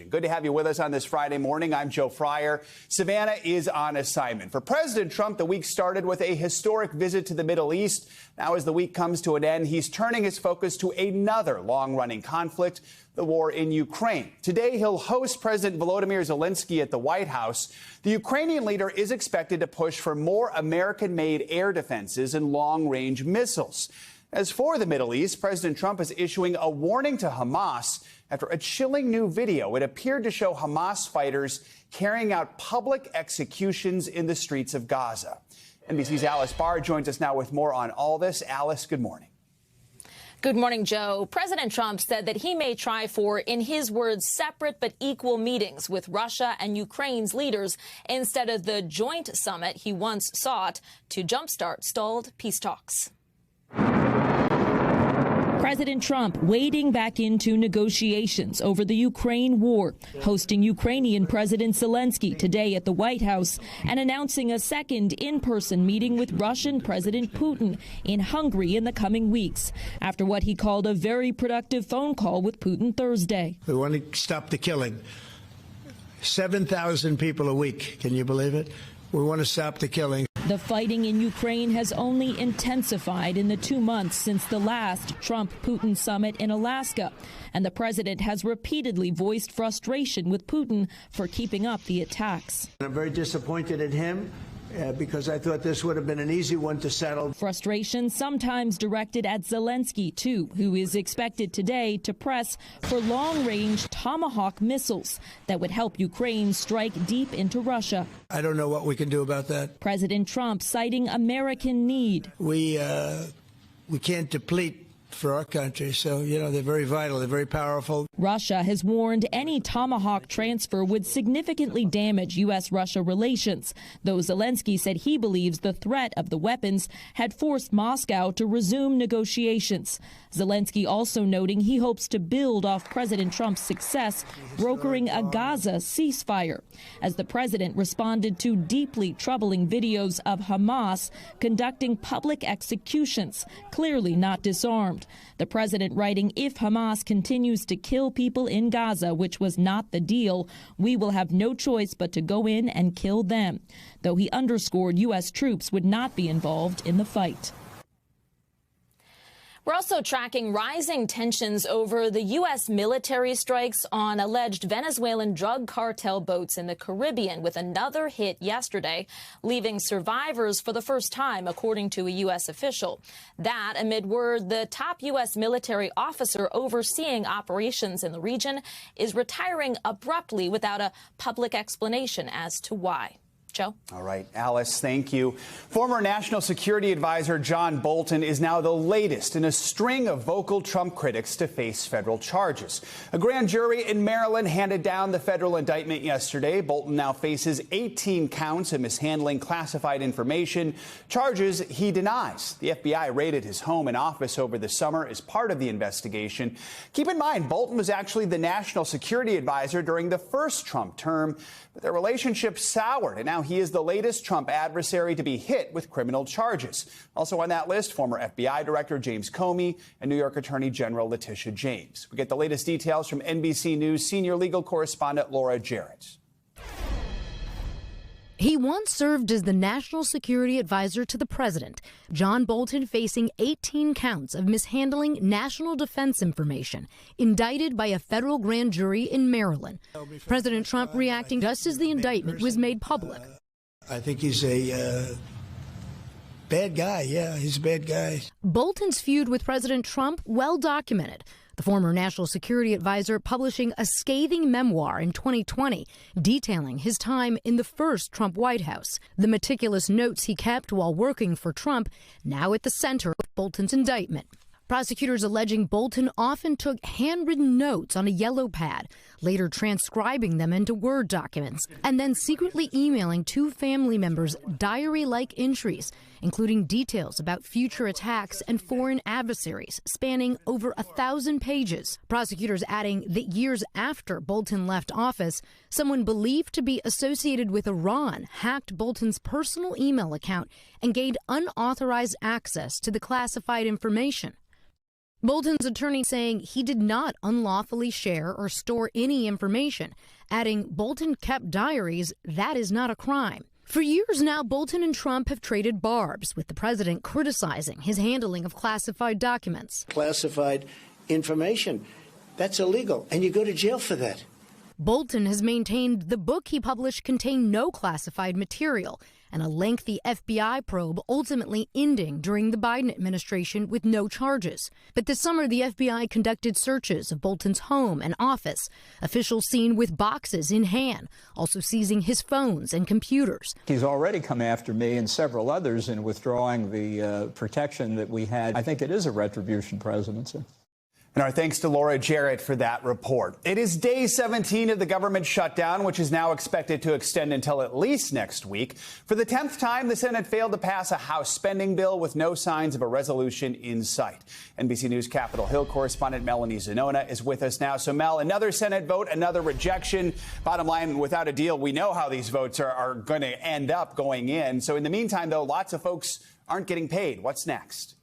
Good to have you with us on this Friday morning. I'm Joe Fryer. Savannah is on assignment. For President Trump, the week started with a historic visit to the Middle East. Now, as the week comes to an end, he's turning his focus to another long-running conflict, the war in Ukraine. Today, he'll host President Volodymyr Zelenskyy at the White House. The Ukrainian leader is expected to push for more American-made air defenses and long-range missiles. As for the Middle East, President Trump is issuing a warning to Hamas after a chilling new video. It appeared to show Hamas fighters carrying out public executions in the streets of Gaza. NBC's Alice Barr joins us now with more on all this. Alice, good morning. Good morning, Joe. President Trump said that he may try for, in his words, separate but equal meetings with Russia and Ukraine's leaders instead of the joint summit he once sought to jumpstart stalled peace talks. President Trump wading back into negotiations over the Ukraine war, hosting Ukrainian President Zelenskyy today at the White House and announcing a second in-person meeting with Russian President Putin in Hungary in the coming weeks, after what he called a very productive phone call with Putin Thursday. We want to stop the killing. 7,000 people a week. Can you believe it? We want to stop the killing. The fighting in Ukraine has only intensified in the 2 months since the last Trump-Putin summit in Alaska, and the president has repeatedly voiced frustration with Putin for keeping up the attacks. I'm very disappointed in him because I thought this would have been an easy one to settle. Frustration sometimes directed at Zelenskyy, too, who is expected today to press for long-range Tomahawk missiles that would help Ukraine strike deep into Russia. I don't know what we can do about that. President Trump citing American need. We can't deplete for our country. So, they're very vital. They're very powerful. Russia has warned any Tomahawk transfer would significantly damage U.S.-Russia relations, though Zelenskyy said he believes the threat of the weapons had forced Moscow to resume negotiations. Zelenskyy also noting he hopes to build off President Trump's success brokering a Gaza ceasefire, as the president responded to deeply troubling videos of Hamas conducting public executions, clearly not disarmed. The president writing, if Hamas continues to kill people in Gaza, which was not the deal, we will have no choice but to go in and kill them, though he underscored U.S. troops would not be involved in the fight. We're also tracking rising tensions over the U.S. military strikes on alleged Venezuelan drug cartel boats in the Caribbean, with another hit yesterday, leaving survivors for the first time, according to a U.S. official. That amid word the top U.S. military officer overseeing operations in the region is retiring abruptly without a public explanation as to why. Joe? All right, Alice, thank you. Former National Security Advisor John Bolton is now the latest in a string of vocal Trump critics to face federal charges. A grand jury in Maryland handed down the federal indictment yesterday. Bolton now faces 18 counts of mishandling classified information, charges he denies. The FBI raided his home and office over the summer as part of the investigation. Keep in mind, Bolton was actually the National Security Advisor during the first Trump term, but their relationship soured, and now he is the latest Trump adversary to be hit with criminal charges. Also on that list, former FBI Director James Comey and New York Attorney General Letitia James. We get the latest details from NBC News senior legal correspondent Laura Jarrett. He once served as the National Security Advisor to the president. John Bolton facing 18 counts of mishandling national defense information, indicted by a federal grand jury in Maryland. President Trump reacting just as the indictment was made public. I think he's a bad guy. Yeah, he's a bad guy. Bolton's feud with President Trump, well documented. The former National Security Advisor publishing a scathing memoir in 2020 detailing his time in the first Trump White House. The meticulous notes he kept while working for Trump, now at the center of Bolton's indictment. Prosecutors alleging Bolton often took handwritten notes on a yellow pad, later transcribing them into Word documents, and then secretly emailing two family members diary-like entries, including details about future attacks and foreign adversaries, spanning over 1,000 pages. Prosecutors adding that years after Bolton left office, someone believed to be associated with Iran hacked Bolton's personal email account and gained unauthorized access to the classified information. Bolton's attorney saying he did not unlawfully share or store any information, adding Bolton kept diaries, that is not a crime. For years now, Bolton and Trump have traded barbs, with the president criticizing his handling of classified documents. Classified information, that's illegal, and you go to jail for that. Bolton has maintained the book he published contained no classified material, and a lengthy FBI probe ultimately ending during the Biden administration with no charges. But this summer, the FBI conducted searches of Bolton's home and office, officials seen with boxes in hand, also seizing his phones and computers. He's already come after me and several others in withdrawing the protection that we had. I think it is a retribution presidency. And our thanks to Laura Jarrett for that report. It is day 17 of the government shutdown, which is now expected to extend until at least next week. For the 10th time, the Senate failed to pass a House spending bill with no signs of a resolution in sight. NBC News Capitol Hill correspondent Melanie Zanona is with us now. So, Mel, another Senate vote, another rejection. Bottom line, without a deal, we know how these votes are going to end up going in. So in the meantime, though, lots of folks aren't getting paid. What's next?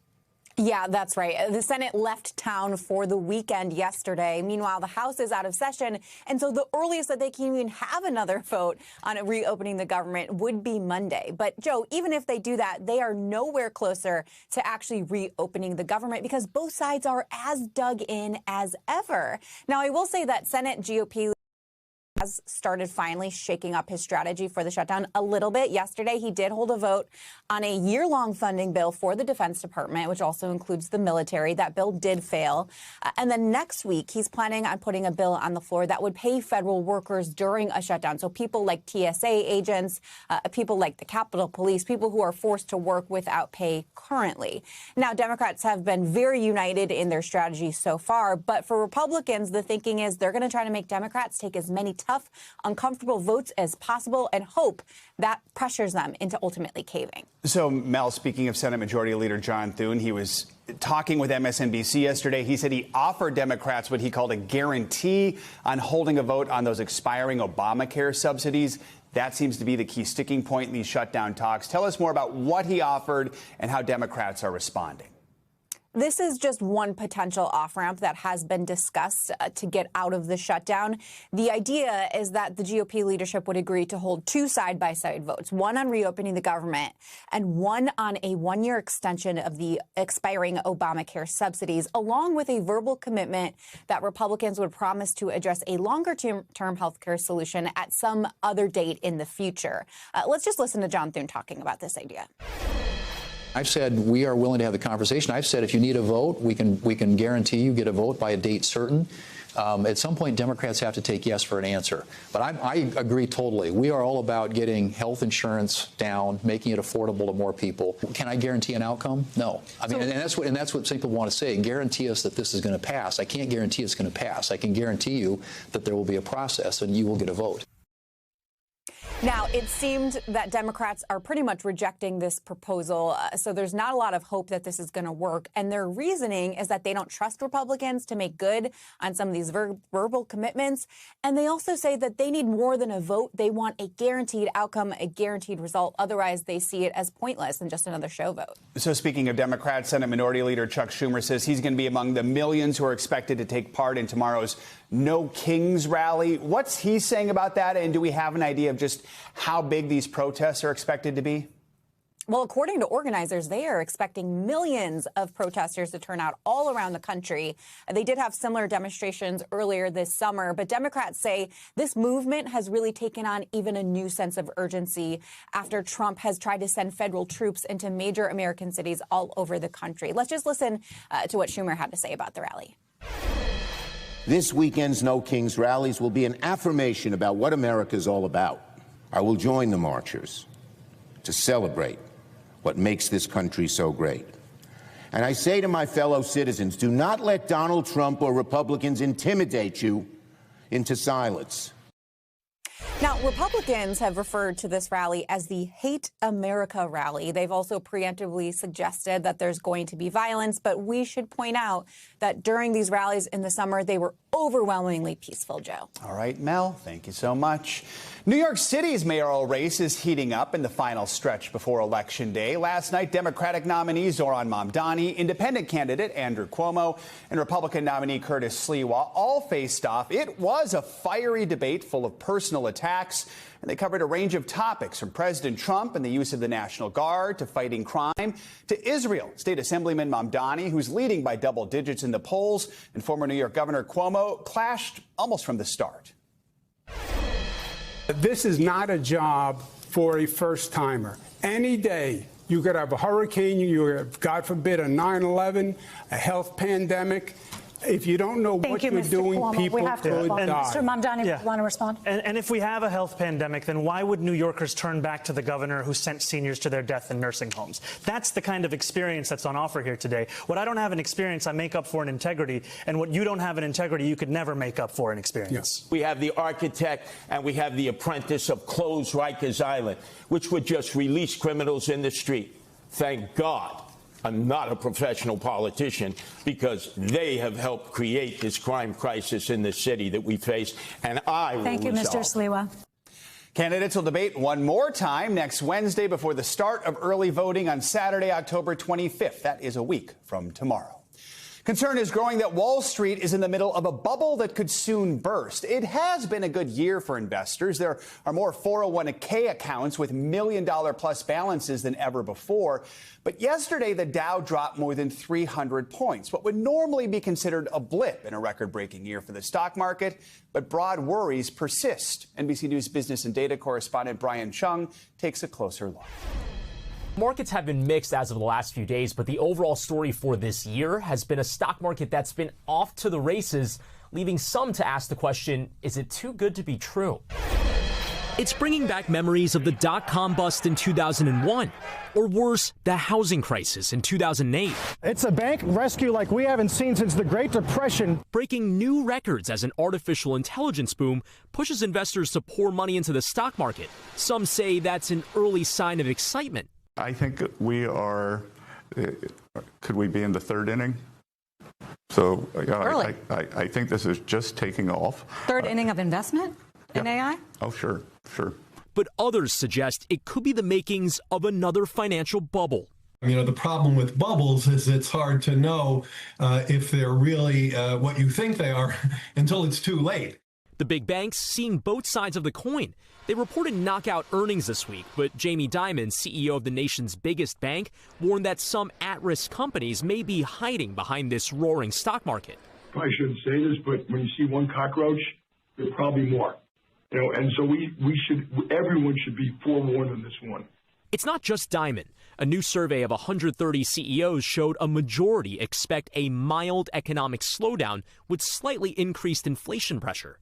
Yeah, that's right. The Senate left town for the weekend yesterday. Meanwhile, the House is out of session. And so the earliest that they can even have another vote on reopening the government would be Monday. But, Joe, even if they do that, they are nowhere closer to actually reopening the government because both sides are as dug in as ever. Now, I will say that Senate GOP has started finally shaking up his strategy for the shutdown a little bit. Yesterday, he did hold a vote on a year-long funding bill for the Defense Department, which also includes the military. That bill did fail. And then next week, he's planning on putting a bill on the floor that would pay federal workers during a shutdown. So people like TSA agents, people like the Capitol Police, people who are forced to work without pay currently. Now, Democrats have been very united in their strategy so far. But for Republicans, the thinking is they're going to try to make Democrats take as many tough, uncomfortable votes as possible and hope that pressures them into ultimately caving. So, Mel, speaking of Senate Majority Leader John Thune, he was talking with MSNBC yesterday. He said he offered Democrats what he called a guarantee on holding a vote on those expiring Obamacare subsidies. That seems to be the key sticking point in these shutdown talks. Tell us more about what he offered and how Democrats are responding. This is just one potential off-ramp that has been discussed to get out of the shutdown. The idea is that the GOP leadership would agree to hold two side-by-side votes, one on reopening the government and one on a one-year extension of the expiring Obamacare subsidies, along with a verbal commitment that Republicans would promise to address a longer-term health care solution at some other date in the future. Let's just listen to John Thune talking about this idea. I've said we are willing to have the conversation. I've said if you need a vote, we can guarantee you get a vote by a date certain. At some point, Democrats have to take yes for an answer. But I agree totally. We are all about getting health insurance down, making it affordable to more people. Can I guarantee an outcome? No. I mean, and that's what some people want to say. Guarantee us that this is going to pass. I can't guarantee it's going to pass. I can guarantee you that there will be a process and you will get a vote. Now, it seemed that Democrats are pretty much rejecting this proposal, so there's not a lot of hope that this is going to work. And their reasoning is that they don't trust Republicans to make good on some of these verbal commitments. And they also say that they need more than a vote. They want a guaranteed outcome, a guaranteed result. Otherwise, they see it as pointless and just another show vote. So speaking of Democrats, Senate Minority Leader Chuck Schumer says he's going to be among the millions who are expected to take part in tomorrow's No Kings rally. What's he saying about that? And do we have an idea of just how big these protests are expected to be? Well, according to organizers, they are expecting millions of protesters to turn out all around the country. They did have similar demonstrations earlier this summer, but Democrats say this movement has really taken on even a new sense of urgency after Trump has tried to send federal troops into major American cities all over the country. Let's just listen to what Schumer had to say about the rally. This weekend's No Kings rallies will be an affirmation about what America is all about. I will join the marchers to celebrate what makes this country so great. And I say to my fellow citizens, do not let Donald Trump or Republicans intimidate you into silence. Now, Republicans have referred to this rally as the Hate America rally. They've also preemptively suggested that there's going to be violence, but we should point out that during these rallies in the summer, they were overwhelmingly peaceful, Joe. All right, Mel, thank you so much. New York City's mayoral race is heating up in the final stretch before Election Day. Last night, Democratic nominee Zohran Mamdani, independent candidate Andrew Cuomo, and Republican nominee Curtis Sliwa all faced off. It was a fiery debate full of personal attacks, and they covered a range of topics from President Trump and the use of the National Guard to fighting crime to Israel. State Assemblyman Mamdani, who's leading by double digits in the polls, and former New York Governor Cuomo clashed almost from the start. This is not a job for a first-timer. Any day, you could have a hurricane, you have, God forbid, a 9/11, a health pandemic. If you don't know what you're doing, people could die. Mr. Mamdani, want to respond? And if we have a health pandemic, then why would New Yorkers turn back to the governor who sent seniors to their death in nursing homes? That's the kind of experience that's on offer here today. What I don't have in experience, I make up for in integrity. And what you don't have in integrity, you could never make up for in experience. Yes. We have the architect and we have the apprentice of close Rikers Island, which would just release criminals in the street. Thank God I'm not a professional politician, because they have helped create this crime crisis in the city that we face, and I will Thank you, Mr. Sliwa. Candidates will debate one more time next Wednesday before the start of early voting on Saturday, October 25th. That is a week from tomorrow. Concern is growing that Wall Street is in the middle of a bubble that could soon burst. It has been a good year for investors. There are more 401k accounts with $1 million-plus balances than ever before. But yesterday, the Dow dropped more than 300 points, what would normally be considered a blip in a record-breaking year for the stock market. But broad worries persist. NBC News business and data correspondent Brian Chung takes a closer look. Markets have been mixed as of the last few days, but the overall story for this year has been a stock market that's been off to the races, leaving some to ask the question, is it too good to be true? It's bringing back memories of the dot-com bust in 2001, or worse, the housing crisis in 2008. It's a bank rescue like we haven't seen since the Great Depression. Breaking new records as an artificial intelligence boom pushes investors to pour money into the stock market. Some say that's an early sign of excitement. I think we are, could we be in the third inning? So I think this is just taking off. Third inning of investment in AI? Oh, sure. But others suggest it could be the makings of another financial bubble. You know, the problem with bubbles is it's hard to know if they're really what you think they are until it's too late. The big banks seeing both sides of the coin. They reported knockout earnings this week, but Jamie Dimon, CEO of the nation's biggest bank, warned that some at-risk companies may be hiding behind this roaring stock market. I shouldn't say this, but when you see one cockroach, there are probably more. You know, and so everyone should be forewarned on this one. It's not just Dimon. A new survey of 130 CEOs showed a majority expect a mild economic slowdown with slightly increased inflation pressure.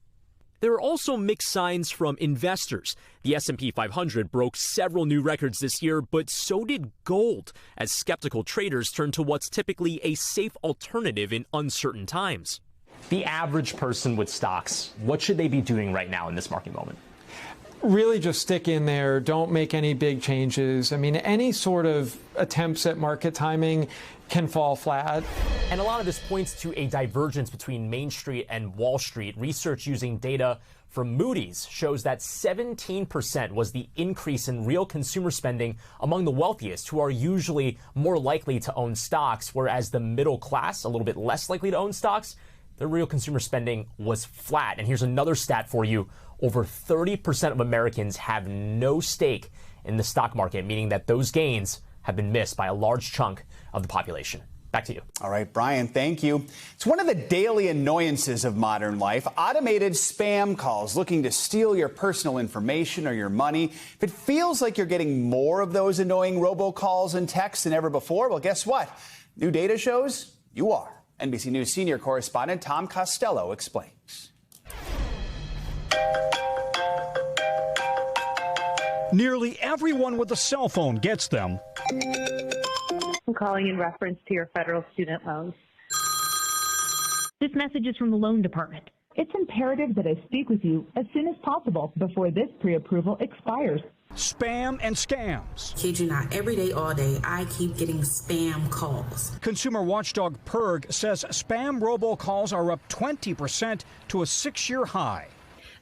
There are also mixed signs from investors. The S&P 500 broke several new records this year, but so did gold, as skeptical traders turn to what's typically a safe alternative in uncertain times. The average person with stocks, what should they be doing right now in this market moment? Really just stick in there. Don't make any big changes. I mean, any sort of attempts at market timing can fall flat. And a lot of this points to a divergence between Main Street and Wall Street. Research using data from Moody's shows that 17% was the increase in real consumer spending among the wealthiest, who are usually more likely to own stocks, whereas the middle class, a little bit less likely to own stocks, their real consumer spending was flat. And here's another stat for you. Over 30% of Americans have no stake in the stock market, meaning that those gains have been missed by a large chunk of the population. Back to you. All right, Brian, thank you. It's one of the daily annoyances of modern life, automated spam calls looking to steal your personal information or your money. If it feels like you're getting more of those annoying robocalls and texts than ever before, well, guess what? New data shows you are. NBC News senior correspondent Tom Costello explains. Nearly everyone with a cell phone gets them. I'm calling in reference to your federal student loans. This message is from the loan department. It's imperative that I speak with you as soon as possible before this pre-approval expires. Spam and scams. Kid you not, every day, all day, I keep getting spam calls. Consumer watchdog PERG says spam robocalls are up 20% to a 6-year high.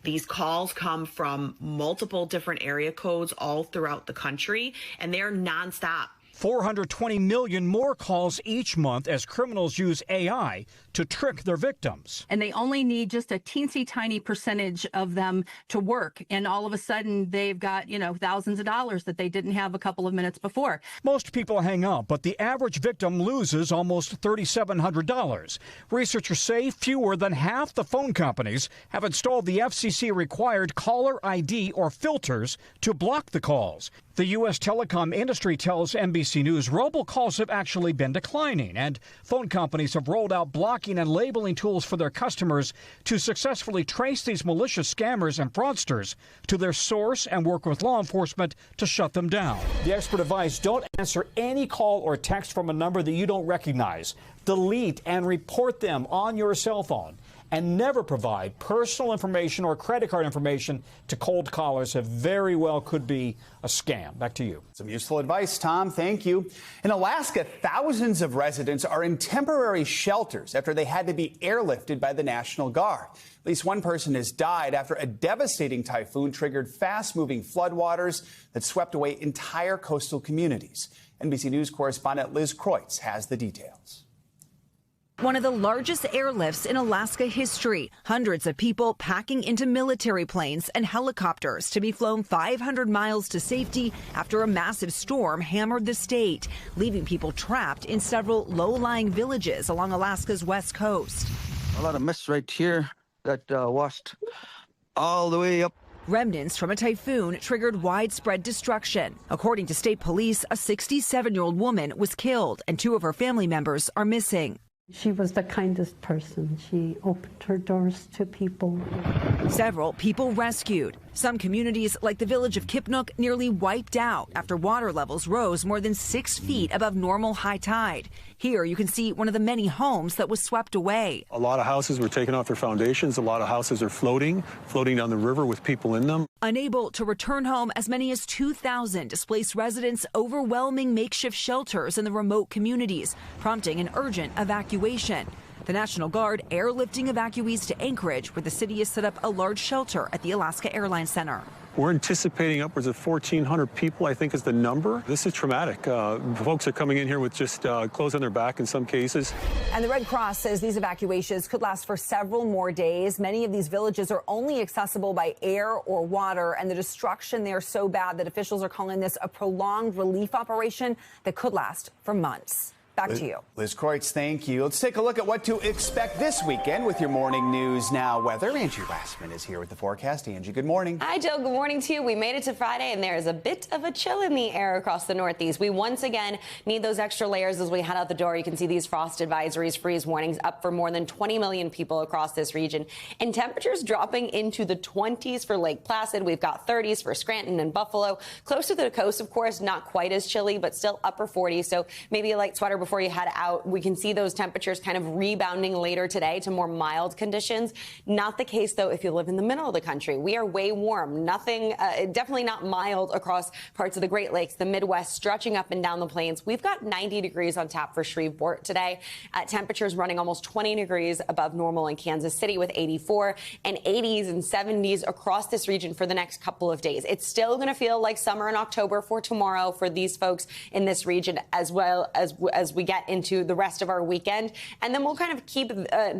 These calls come from multiple different area codes all throughout the country, and they're nonstop. 420 million more calls each month as criminals use AI to trick their victims. And they only need just a teensy tiny percentage of them to work. And all of a sudden they've got, thousands of dollars that they didn't have a couple of minutes before. Most people hang up, but the average victim loses almost $3,700. Researchers say fewer than half the phone companies have installed the FCC required caller ID or filters to block the calls. The U.S. telecom industry tells NBC News robocalls have actually been declining, and phone companies have rolled out blocking and labeling tools for their customers to successfully trace these malicious scammers and fraudsters to their source and work with law enforcement to shut them down. The expert advised don't answer any call or text from a number that you don't recognize. Delete and report them on your cell phone. And never provide personal information or credit card information to cold callers. It very well could be a scam. Back to you. Some useful advice, Tom. Thank you. In Alaska, thousands of residents are in temporary shelters after they had to be airlifted by the National Guard. At least one person has died after a devastating typhoon triggered fast-moving floodwaters that swept away entire coastal communities. NBC News correspondent Liz Kreutz has the details. One of the largest airlifts in Alaska history. Hundreds of people packing into military planes and helicopters to be flown 500 miles to safety after a massive storm hammered the state, leaving people trapped in several low-lying villages along Alaska's west coast. A lot of mist right here that washed all the way up. Remnants from a typhoon triggered widespread destruction. According to state police, a 67-year-old woman was killed and 2 of her family members are missing. She was the kindest person. She opened her doors to people. Several people rescued. Some communities, like the village of Kipnuk, nearly wiped out after water levels rose more than 6 feet above normal high tide. Here you can see one of the many homes that was swept away. A lot of houses were taken off their foundations. A lot of houses are floating down the river with people in them. Unable to return home, as many as 2,000 displaced residents overwhelming makeshift shelters in the remote communities, prompting an urgent evacuation. The National Guard airlifting evacuees to Anchorage, where the city has set up a large shelter at the Alaska Airlines Center. We're anticipating upwards of 1,400 people, I think, is the number. This is traumatic. Folks are coming in here with just clothes on their back in some cases. And the Red Cross says these evacuations could last for several more days. Many of these villages are only accessible by air or water, and the destruction there is so bad that officials are calling this a prolonged relief operation that could last for months. Back to you. Liz Kreutz, thank you. Let's take a look at what to expect this weekend with your morning news now weather. Angie Rassman is here with the forecast. Angie, good morning. Hi, Joe. Good morning to you. We made it to Friday, and there is a bit of a chill in the air across the Northeast. We once again need those extra layers as we head out the door. You can see these frost advisories, freeze warnings up for more than 20 million people across this region. And temperatures dropping into the 20s for Lake Placid. We've got 30s for Scranton and Buffalo. Close to the coast, of course, not quite as chilly, but still upper 40s. So maybe a light sweater before you head out. We can see those temperatures kind of rebounding later today to more mild conditions. Not the case, though, if you live in the middle of the country. We are way warm. Nothing, definitely not mild across parts of the Great Lakes, the Midwest, stretching up and down the plains. We've got 90 degrees on tap for Shreveport today. Temperatures running almost 20 degrees above normal in Kansas City with 84 and 80s and 70s across this region for the next couple of days. It's still going to feel like summer in October for tomorrow for these folks in this region, as well as we get into the rest of our weekend. And then we'll kind of keep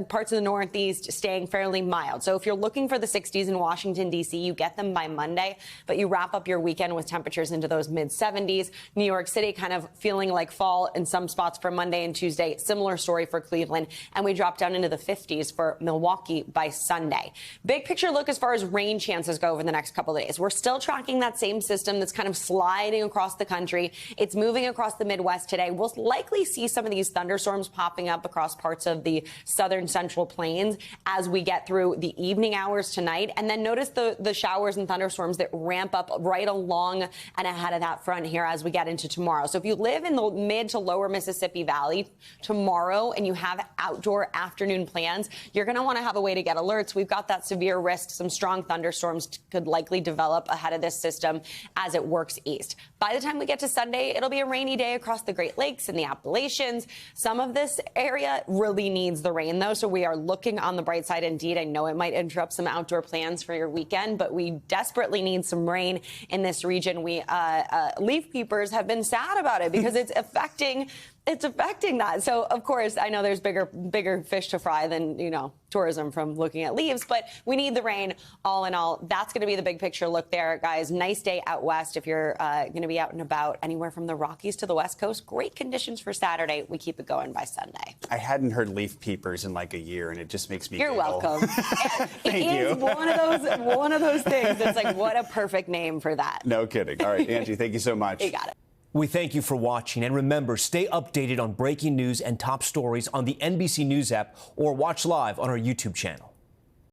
parts of the Northeast staying fairly mild. So if you're looking for the 60s in Washington, D.C., you get them by Monday, but you wrap up your weekend with temperatures into those mid-70s. New York City kind of feeling like fall in some spots for Monday and Tuesday. Similar story for Cleveland. And we drop down into the 50s for Milwaukee by Sunday. Big picture look as far as rain chances go over the next couple of days. We're still tracking that same system that's kind of sliding across the country. It's moving across the Midwest today. We'll likely really see some of these thunderstorms popping up across parts of the southern central plains as we get through the evening hours tonight. And then notice the showers and thunderstorms that ramp up right along and ahead of that front here as we get into tomorrow. So if you live in the mid to lower Mississippi Valley tomorrow and you have outdoor afternoon plans, you're going to want to have a way to get alerts. We've got that severe risk. Some strong thunderstorms could likely develop ahead of this system as it works east. By the time we get to Sunday, it'll be a rainy day across the Great Lakes and the Appalachians. Some of this area really needs the rain, though, so we are looking on the bright side indeed. I know it might interrupt some outdoor plans for your weekend, but we desperately need some rain in this region. We leaf peepers have been sad about it because it's affecting that. So, of course, I know there's bigger fish to fry than, tourism from looking at leaves, but we need the rain all in all. That's going to be the big picture look there, guys. Nice day out west if you're going to be out and about anywhere from the Rockies to the West Coast. Great conditions for Saturday. We keep it going by Sunday. I hadn't heard leaf peepers in like a year, and it just makes me You're giggle. welcome. It is one of those things that's like, what a perfect name for that. No kidding. All right, Angie, thank you so much. You got it. We thank you for watching, and remember, stay updated on breaking news and top stories on the NBC News app or watch live on our YouTube channel.